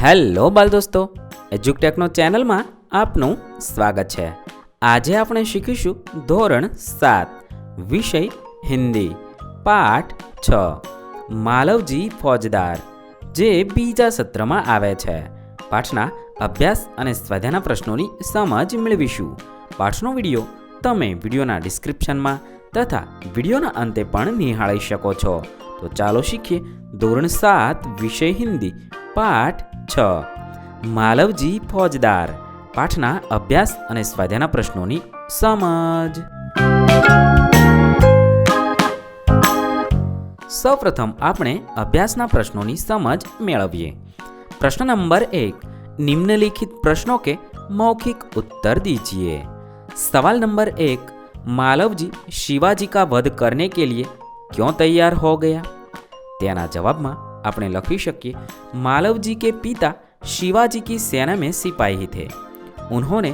Hello બાલ દોસ્તો, એજ્યુકટેકનો ચેનલમાં આપનું સ્વાગત છે। આજે આપણે શીખીશું ધોરણ 7 વિષય હિન્દી પાઠ 6 માલવજી ફોજદાર, જે બીજા સત્રમાં આવે છે। પાઠના અભ્યાસ અને સ્વાધ્યાયના પ્રશ્નોની સમજ મેળવીશું। પાઠનો વિડીયો તમે વિડીયોના ડિસ્ક્રિપ્શનમાં તથા વિડીયોના અંતે પણ નિહાળી શકો છો। તો ચાલો શીખીએ ધોરણ 7 વિષય હિન્દી પાઠ 6 માલવજી ફોજદાર। પાઠના અભ્યાસ અને સ્વાધ્યાયના પ્રશ્નોની સમજ। સૌપ્રથમ આપણે અભ્યાસના પ્રશ્નોની સમજ મેળવીએ। प्रश्न नंबर 1, निम्नलिखित प्रश्नों के मौखिक उत्तर दीजिए। सवाल नंबर 1, मालवजी शिवाजी का वध करने के लिए क्यों तैयार हो गया? तेना जवाब में आपने लखी शकीए, मालवजी के पिता शिवाजी की सेना में सिपाही थे। उन्होंने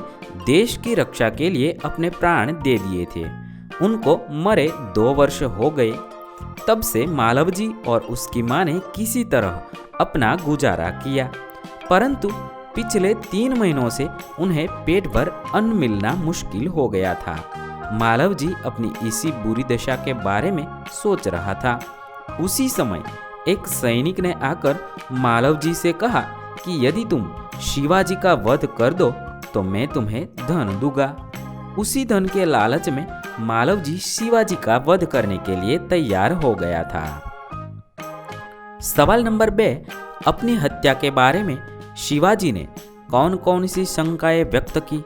देश की रक्षा के लिए अपने प्राण दे दिए थे। उनको मरे 2 वर्ष हो गए। तब से मालवजी और उसकी माँ ने किसी तरह अपना गुजारा किया, परंतु पिछले 3 महीनों से उन्हें पेट भर अन्न मिलना मुश्किल हो गया था। मालवजी अपनी इसी बुरी दशा के बारे में सोच रहा था। उसी समय एक सैनिक ने आकर मालवजी से कहा कि यदि तुम शिवाजी का वध कर दो तो मैं तुम्हें धन दूंगा। उसी धन के लालच में मालवजी शिवाजी का वध करने के लिए तैयार हो गया था। सवाल नंबर 2, अपनी हत्या के बारे में शिवाजी ने कौन कौन सी शंकाएं व्यक्त की?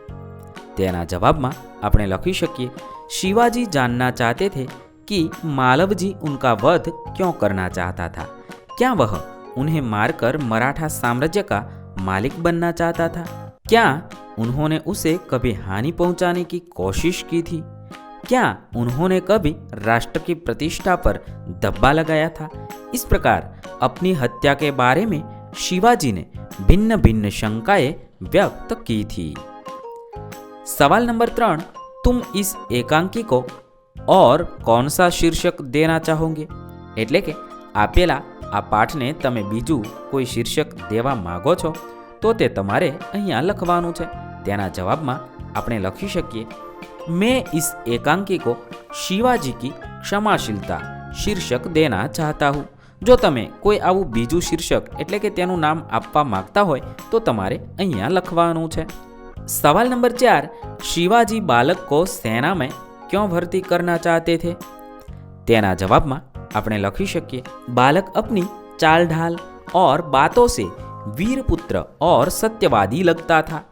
तेना जवाब में आपने लखी शकीए, शिवाजी जानना चाहते थे कि मालवजी उनका वध क्यों करना चाहता था। क्या वह उन्हें मारकर मराठा साम्राज्य का मालिक बनना चाहता था? क्या उन्होंने उसे कभी हानि पहुंचाने की कोशिश की थी? क्या उन्होंने कभी राष्ट्र की प्रतिष्ठा पर धब्बा लगाया था? इस प्रकार अपनी हत्या के बारे में शिवाजी ने भिन्न भिन्न शंकाएं व्यक्त की थी। सवाल नंबर 3, तुम इस एकांकी को और कौन सा शीर्षक देना चाहोगे? एटले के आपेला आ पाठ ने तमे बीजू कोई शीर्षक देवा मागो छो तो ते तमारे अहींया लखवानुं छे। तेना जवाब में आपणे लखी शकीए, मैं इस एकांकी को शिवाजी की क्षमाशीलता शीर्षक देना चाहता हूँ। जो तमे कोई आवुं बीजू शीर्षक एटले के तेनुं नाम आपवा मागता होय तो तमारे अहींया लखवानुं छे। सवाल नंबर 4, शिवाजी बालक को सेना में क्यों भर्ती करना चाहते थे? तेना जवाब में आपणे लखी शकीए, बालक अपनी चाल ढाल और बातों से वीरपुत्र और सत्यवादी लगता था।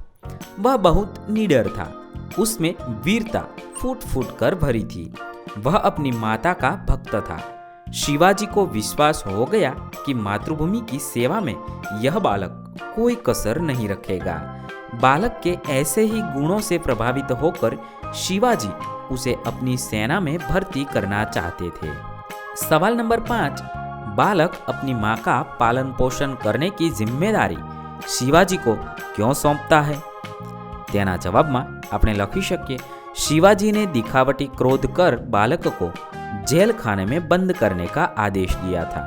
वह बहुत निडर था, उसमें वीरता फूट फूट कर भरी थी। वह अपनी माता का भक्त था। शिवाजी को विश्वास हो गया कि मातृभूमि की सेवा में यह बालक कोई कसर नहीं रखेगा। बालक के ऐसे ही गुणों से प्रभावित होकर शिवाजी उसे अपनी सेना में भर्ती करना चाहते थे। सवाल नंबर 5, बालक अपनी माँ का पालन पोषण करने की जिम्मेदारी शिवाजी को क्यों सौंपता है? तेना जवाब में आपने लखी शकीए, शिवाजी ने दिखावटी क्रोध कर बालक को जेल खाने में बंद करने का आदेश दिया था।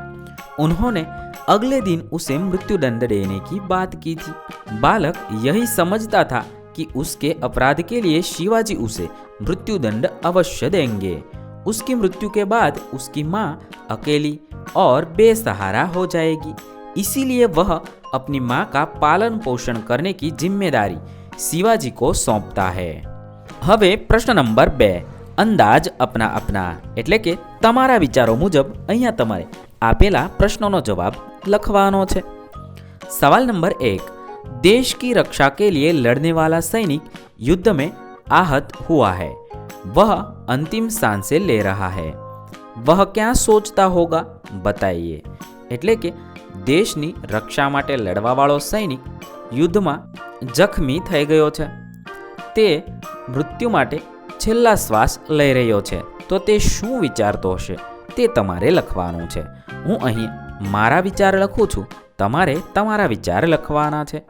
उन्होंने अगले दिन उसे मृत्युदंड देने की बात की थी। बालक यही समझता था कि उसके अपराध के लिए शिवाजी उसे मृत्युदंड अवश्य देंगे। उसकी मृत्यु के बाद उसकी माँ अकेली और बेसहारा हो जाएगी, इसीलिए वह अपनी माँ का पालन पोषण करने की जिम्मेदारी शिवाजी को सौंपता है। हवे प्रश्न नंबर 2, अंदाज अपना अपना एटले के तमारा विचारों मुजब अहींया तमारे आपेला प्रश्नों जवाब लखवानो छे। सवाल नंबर 1, देश की रक्षा के लिए लड़ने वाला सैनिक युद्ध में आहत हुआ है। वह अंतिम सांसें ले रहा है। वह क्या सोचता होगा बताइए। एटले के देशनी रक्षा माटे लड़वा वाळो सैनिक युद्ध में जख्मी थई गयो छे। ते मृत्यु माटे छेल्ला श्वास लई रह्यो छे, तो ते शुं विचारतो हशे ते तमारे लखवानुं छे। हूँ अहीं मारा विचार लखुं छुं, तमारे तमारा विचार लखवाना छे।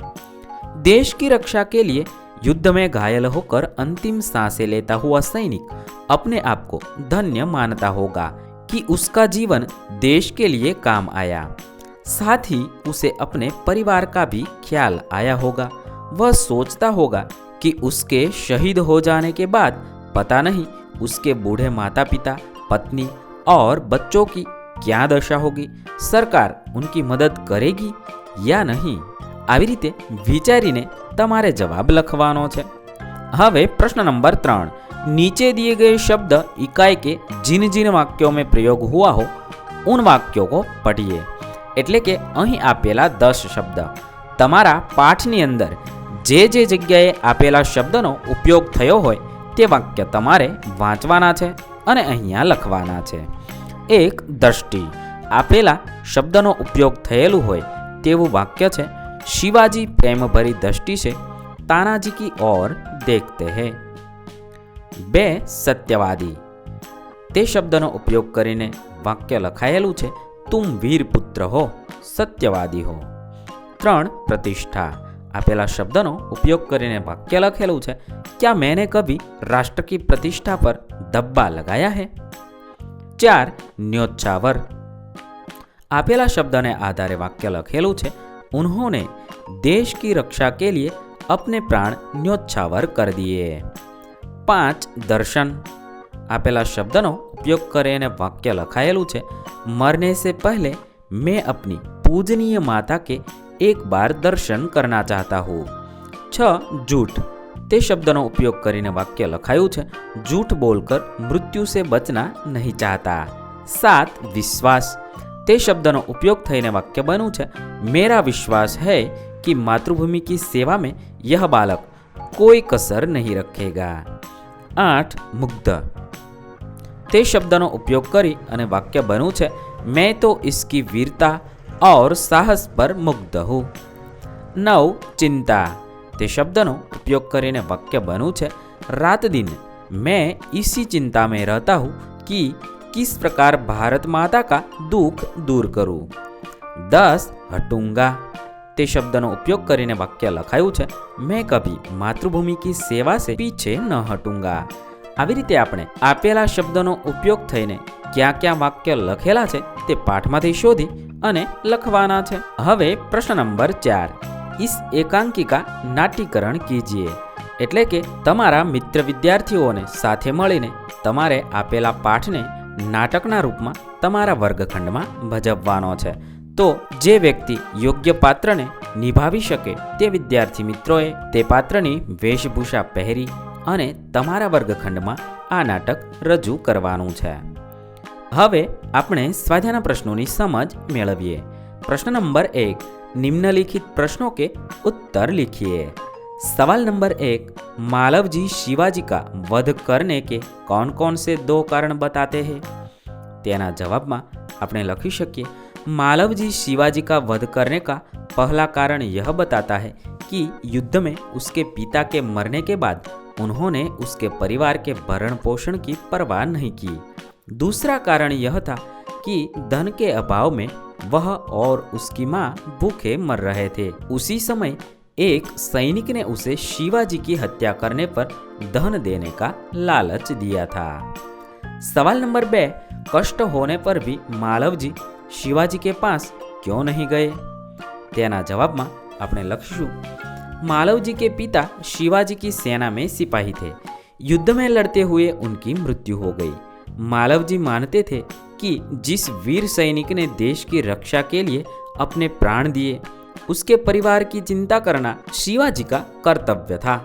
देश की रक्षा के लिए युद्ध में घायल होकर अंतिम सांसें लेता हुआ सैनिक अपने आप को धन्य मानता होगा कि उसका जीवन देश के लिए काम आया। साथ ही उसे अपने परिवार का भी ख्याल आया होगा। वह सोचता होगा कि उसके शहीद हो जाने के बाद पता नहीं उसके बूढ़े माता पिता, पत्नी और बच्चों की क्या दशा होगी, सरकार उनकी मदद करेगी या नहीं। આવી રીતે વિચારીને તમારે જવાબ લખવાનો છે। હવે પ્રશ્ન નંબર 3, नीचे दिए गए शब्द इकाई के जिन जिन वाक्यों में प्रयोग हुआ हो उन वाक्यों को पढ़िए। એટલે કે અહીં આપેલા 10 શબ્દ તમારા પાઠની અંદર જે જગ્યાએ આપેલા શબ્દનો ઉપયોગ થયો હોય તે વાક્ય તમારે વાંચવાના છે અને અહીંયા લખવાના છે। એક દ્રષ્ટિ, આપેલા શબ્દનો ઉપયોગ થયેલું હોય તેવું વાક્ય છે, शिवाजी प्रेम भरी दृष्टि से तानाजी की ओर देखते हैं। 2 सत्यवादी, તે શબ્દનો ઉપયોગ કરીને વાક્ય લખાયેલું છે, तुम वीर पुत्र हो, सत्यवादी हो। 3 प्रतिष्ठा, આપેલા શબ્દનો ઉપયોગ કરીને વાક્ય લખેલું છે, क्या मैंने कभी राष्ट्र की प्रतिष्ठा पर धब्बा लगाया है। 4 न्योछावर, આપેલા શબ્દને આધારે વાક્ય લખેલું છે, उन्होंने देश की रक्षा के लिए अपने प्राण न्योछावर कर दिए। 5 दर्शन, આપેલા શબ્દનો ઉપયોગ કરીને વાક્ય લખાયેલું છે, मरने से पहले मैं अपनी पूजनीय माता के एक बार दर्शन करना चाहता हूँ। 6 झूठ, તે શબ્દનો ઉપયોગ કરીને વાક્ય લખાયું છે, झूठ बोलकर मृत्यु से बचना नहीं चाहता। 7 विश्वास, તે શબ્દનો ઉપયોગ થઈને વાક્ય બન્યું છે, मेरा विश्वास है कि मातृभूमि की सेवा में यह बालक कोई कसर नहीं रखेगा। 8 मुग्ध, તે શબ્દનો ઉપયોગ કરી અને વાક્ય બન્યું છે, मैं तो इसकी वीरता और साहस पर मुग्ध हूँ। 9 चिंता, તે શબ્દનો ઉપયોગ કરીને વાક્ય બન્યું છે, रात दिन मैं इसी चिंता में रहता हूँ कि किस प्रकार भारत माता का दुख दूर करूं। 10 हटूंगा, તે શબ્દનો ઉપયોગ કરીને વાક્ય લખાયું છે, मैं कभी मातृभूमि की सेवा से पीछे न हटूंगा। આવી રીતે આપણે આપેલા શબ્દનો ઉપયોગ થઈને ક્યાં ક્યાં વાક્ય લખેલા છે તે પાઠમાંથી શોધી અને લખવાના છે। હવે પ્રશ્ન નંબર 4, इस एकांकी का नाट्यकरण कीजिए। એટલે કે તમારા મિત્ર વિદ્યાર્થીઓને સાથે મળીને તમારે આપેલા પાઠને નાટકના રૂપમાં તમારા વર્ગખંડમાં ભજવવાનો છે। તો જે વ્યક્તિ યોગ્ય પાત્રને નિભાવી શકે તે વિદ્યાર્થી મિત્રોએ તે પાત્રની વેશભૂષા પહેરી અને તમારા વર્ગખંડમાં આ નાટક રજૂ કરવાનું છે। હવે આપણે સ્વાધ્યાયના પ્રશ્નોની સમજ મેળવીએ। પ્રશ્ન નંબર 1, निम्नलिखित प्रश्नों के उत्तर लिखिए। सवाल नंबर 1, मालव जी शिवाजी का वध करने के कौन कौन से 2 कारण बताते हैं। तेना जवाब में अपने लखी शकीए, मालव जी शिवाजी का वध करने का पहला कारण यह बताता है कि युद्ध में उसके पिता के मरने के बाद उन्होंने उसके परिवार के भरण पोषण की परवाह नहीं की। दूसरा कारण यह था कि धन के अभाव में वह और उसकी माँ भूखे मर रहे थे। उसी समय एक सैनिक ने उसे शिवाजी की हत्या करने पर धन देने का लालच दिया था। सवाल नंबर 2, कष्ट होने पर भी मालव जी शिवाजी के पास क्यों नहीं गए। तेना जवाब में अपने लखीशु, मालव जी के पिता शिवाजी की सेना में सिपाही थे। युद्ध में लड़ते हुए उनकी मृत्यु हो गई। मालव जी मानते थे कि जिस वीर सैनिक ने देश की रक्षा के लिए अपने प्राण दिए उसके परिवार की चिंता करना शिवाजी का कर्तव्य था।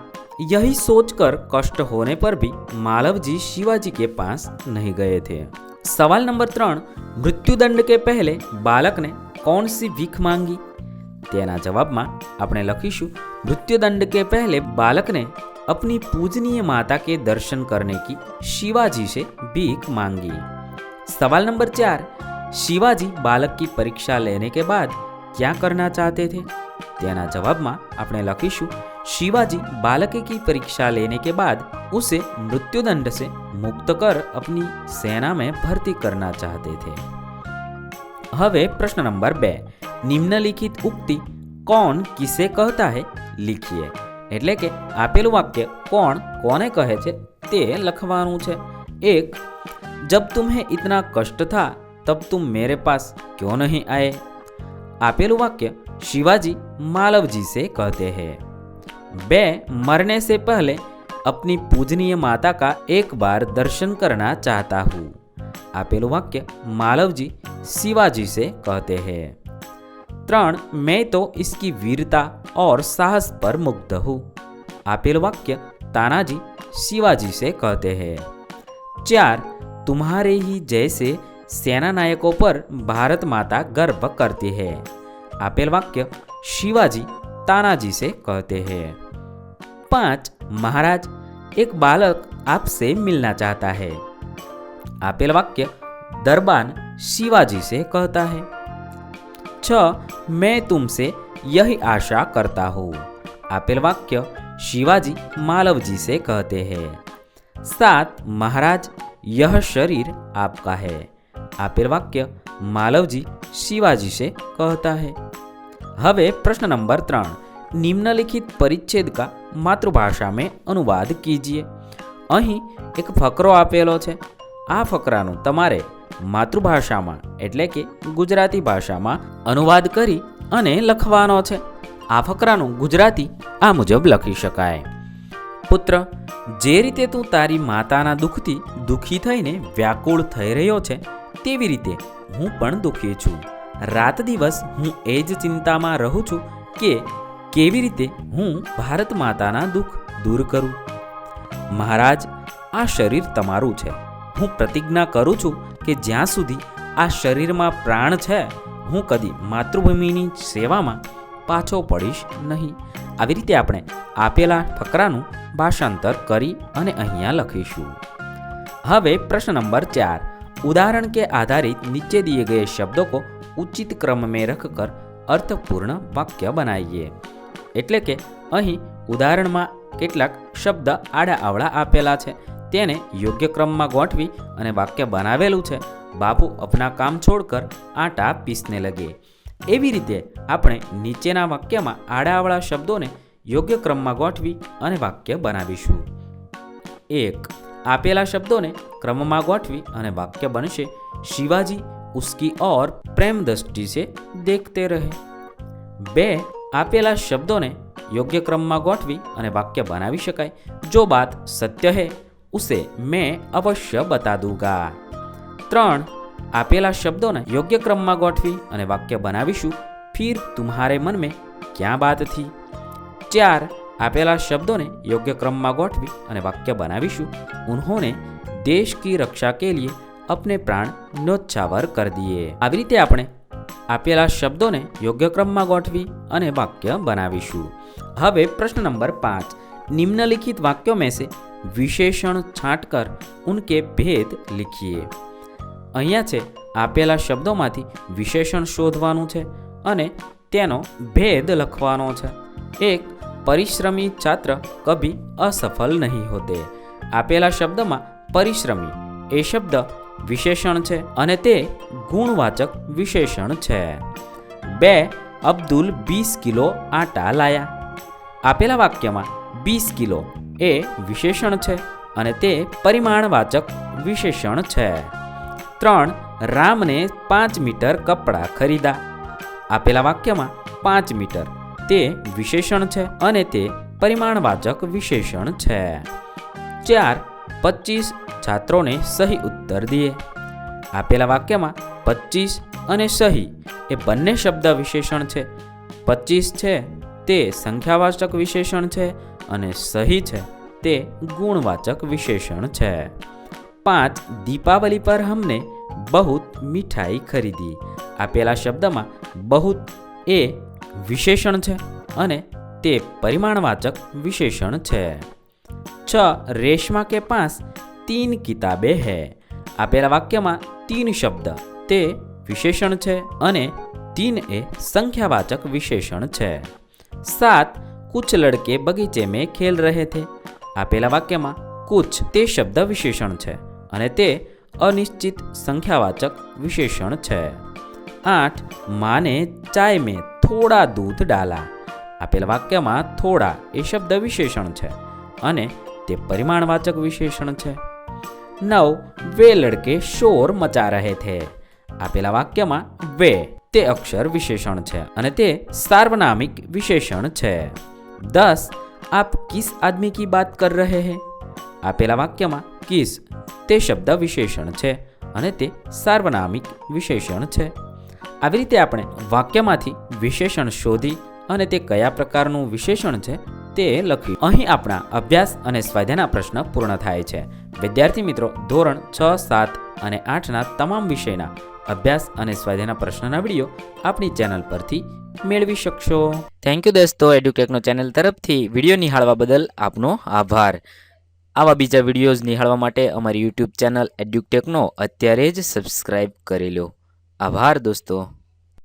यही सोचकर कष्ट होने पर भी मालव जी शिवाजी के पास नहीं गए थे। सवाल नंबर 3, मृत्युदंड के पहले बालक ने कौन सी भीख मांगी। तेना जवाब में अपने लखीशु, मृत्युदंड के पहले बालक ने अपनी पूजनीय माता के दर्शन करने की शिवाजी से भीख मांगी। सवाल नंबर 4, शिवाजी बालक की परीक्षा लेने के बाद क्या करना चाहते थे। तेना जवाब में अपने लखीशु, शिवाजी बालक की परीक्षा लेने के बाद उसे मृत्युदंड से मुक्त कर अपनी सेना में भर्ती करना चाहते थे। हवे प्रश्न नंबर 2, निम्नलिखित उक्ति कौन किसे कहता है लिखिए। એટલે કે આપેલું વાક્ય કોણ કોને કહે છે તે લખવાનું છે। 1, जब तुम्हें इतना कष्ट था तब तुम मेरे पास क्यों नहीं आए। आपेलू वाक्य शिवाजी मालवजी से कहते हैं। 2. मरने से पहले अपनी पूजनीय माता का एक बार दर्शन करना चाहता हूँ। आपेलू वाक्य मालवजी शिवाजी से कहते हैं। 3. मैं तो इसकी वीरता और साहस पर मुग्ध हूँ। आपेलू वाक्य तानाजी शिवाजी से कहते हैं। 4. तुम्हारे ही जैसे सेना नायकों पर भारत माता गर्व करती है। आपेल वाक्य शिवाजी तानाजी से कहते हैं। 5. महाराज, एक बालक आपसे मिलना चाहता है। आपेल वाक्य दरबान शिवाजी से कहता है। 6. मैं तुमसे यही आशा करता हूँ। आपेल वाक्य शिवाजी मालवजी से कहते हैं। 7. महाराज, यह शरीर आपका है। आपेल वाक्य मालवजी शिवाजी से कहता है। હવે પ્રશ્ન નંબર 3, નિમ્નલિખિત પરિચ્છેદ કા માતૃભાષા में अनुवाद कीजिए। અહીં એક ફકરો આપેલો છે। આ ફકરાનું તમારે માતૃભાષામાં એટલે કે ગુજરાતી ભાષામાં અનુવાદ કરી અને લખવાનો છે। આ ફકરાનું ગુજરાતી આ મુજબ લખી શકાય। પુત્ર, જે રીતે તું તારી માતાના દુઃખથી દુઃખી થઈને વ્યાકુળ થઈ રહ્યો છે તેવી રીતે હું પણ દુઃખી છું। રાત દિવસ હું એ જ ચિંતામાં રહું છું કે કેવી રીતે હું ભારત માતાના દુઃખ દૂર કરું। મહારાજ, આ શરીર તમારું છે। હું પ્રતિજ્ઞા કરું છું કે જ્યાં સુધી આ શરીરમાં પ્રાણ છે હું કદી માતૃભૂમિની સેવામાં પાછો પડીશ નહીં। આવી રીતે આપણે આપેલા ફકરાનું ભાષાંતર કરી અને અહીંયા લખીશું। હવે પ્રશ્ન નંબર 4, उदाहरण के आधारित नीचे दिए गए शब्दों को उचित क्रम में रखकर अर्थपूर्ण वाक्य बनाइए। એટલે કે અહીં ઉદાહરણમાં કેટલાક શબ્દ આડા આવડા આપેલા છે તેને યોગ્ય ક્રમમાં ગોઠવી અને વાક્ય બનાવેલું છે। બાપુ अपना काम छोड़कर आटा पीसने लगे। એવી રીતે આપણે નીચેના વાક્યમાં આડા આવડા શબ્દોને યોગ્ય ક્રમમાં ગોઠવી અને વાક્ય બનાવીશું। 1. આપેલા શબ્દોને ક્રમમાં ગોઠવી અને વાક્ય બનશે शिवाजी उसकी ओर प्रेम दृष्टि से देखते रहे। 2. આપેલા શબ્દોને યોગ્ય ક્રમમાં ગોઠવી અને વાક્ય બનાવી શકાય। जो बात सत्य है उसे मैं अवश्य बता दूंगा। 3. આપેલા શબ્દોને યોગ્ય ક્રમમાં ગોઠવી અને વાક્ય બનાવીશું फिर तुम्हारे मन में क्या बात थी। 4. આપેલા શબ્દોને યોગ્ય ક્રમમાં ગોઠવી અને વાક્ય બનાવીશું उन्होंने देश की रक्षा के लिए अपने प्राण न्योछावर कर दिए। આવી રીતે આપણે આપેલા શબ્દોને યોગ્ય ક્રમમાં ગોઠવી અને વાક્ય બનાવીશું। હવે પ્રશ્ન નંબર 5, निम्नलिखित वाक्यों में से विशेषण छांटकर उनके भेद लिखिए। અહીંયા છે આપેલા શબ્દોમાંથી વિશેષણ શોધવાનું છે અને તેનો ભેદ લખવાનો છે। 1. परिश्रमी छात्र कभी असफल नहीं होते। આપેલા શબ્દમાં પરિશ્રમી એ શબ્દ વિશેષણ છે અને તે ગુણવાચક વિશેષણ છે। 2. અબ્દુલ 20 કિલો આટા લાયા। આપેલા વાક્યમાં 20 કિલો એ વિશેષણ છે અને તે પરિમાણવાચક વિશેષણ છે। 3. રામને 5 મીટર કપડાં ખરીદા। આપેલા વાક્યમાં 5 મીટર તે વિશેષણ છે અને તે પરિમાણવાચક વિશેષણ છે। 4. 25 છાત્રોને સહી ઉત્તર દિએ। આપેલા વાક્યમાં 25 અને સહી એ બંને શબ્દ વિશેષણ છે। 25 છે તે સંખ્યાવાચક વિશેષણ છે અને સહી છે તે ગુણવાચક વિશેષણ છે। 5. दीपावली पर हमने बहुत मिठाई खरीदी। આપેલા શબ્દમાં बहुत એ વિશેષણ છે અને તે પરિમાણવાચક વિશેષણ છે। 6. રેશમા के पास 3 किताबें है। આપેલા વાક્યમાં 3 શબ્દ તે વિશેષણ છે અને 3 એ સંખ્યાવાચક વિશેષણ છે। 7. कुछ लड़के बगीचे में खेल रहे थे। આપેલા વાક્યમાં कुछ તે શબ્દ વિશેષણ છે અને તે અનિશ્ચિત સંખ્યાવાચક વિશેષણ છે। 8. माँ ने चाय में थोड़ा दूध डाला। આપેલા વાક્યમાં થોડા એ શબ્દ વિશેષણ છે અને તે પરિમાણવાચક વિશેષણ છે। 9. वे लड़के शोर मचा रहे थे। આપેલા વાક્યમાં वे તે અક્ષર વિશેષણ છે અને તે સાર્વનામિક વિશેષણ છે। 10 आप किस आदमी की बात कर रहे हैं? આપેલા વાક્યમાં કિસ તે શબ્દ વિશેષણ છે અને તે સાર્વનામિક વિશેષણ છે। આવી રીતે આપણે વાક્યમાંથી વિશેષણ શોધી અને તે કયા પ્રકારનું વિશેષણ છે તે લખ્યું। અહીં આપણા અભ્યાસ અને સ્વાધ્યાયના પ્રશ્ન પૂર્ણ થાય છે। વિદ્યાર્થી મિત્રો, ધોરણ 6, 7 અને 8ના તમામ વિષયના અભ્યાસ અને સ્વાધ્યાયના પ્રશ્નના વિડીયો આપણી ચેનલ પરથી મેળવી શકશો। થેન્ક યુ દોસ્તો, એડ્યુટેકનો ચેનલ તરફથી વિડીયો નિહાળવા બદલ આપનો આભાર। આવા બીજા વિડીયોઝ નિહાળવા માટે અમારી યુટ્યુબ ચેનલ એડ્યુટેકનો અત્યારે જ સબસ્ક્રાઈબ કરી લો। આભાર દોસ્તો।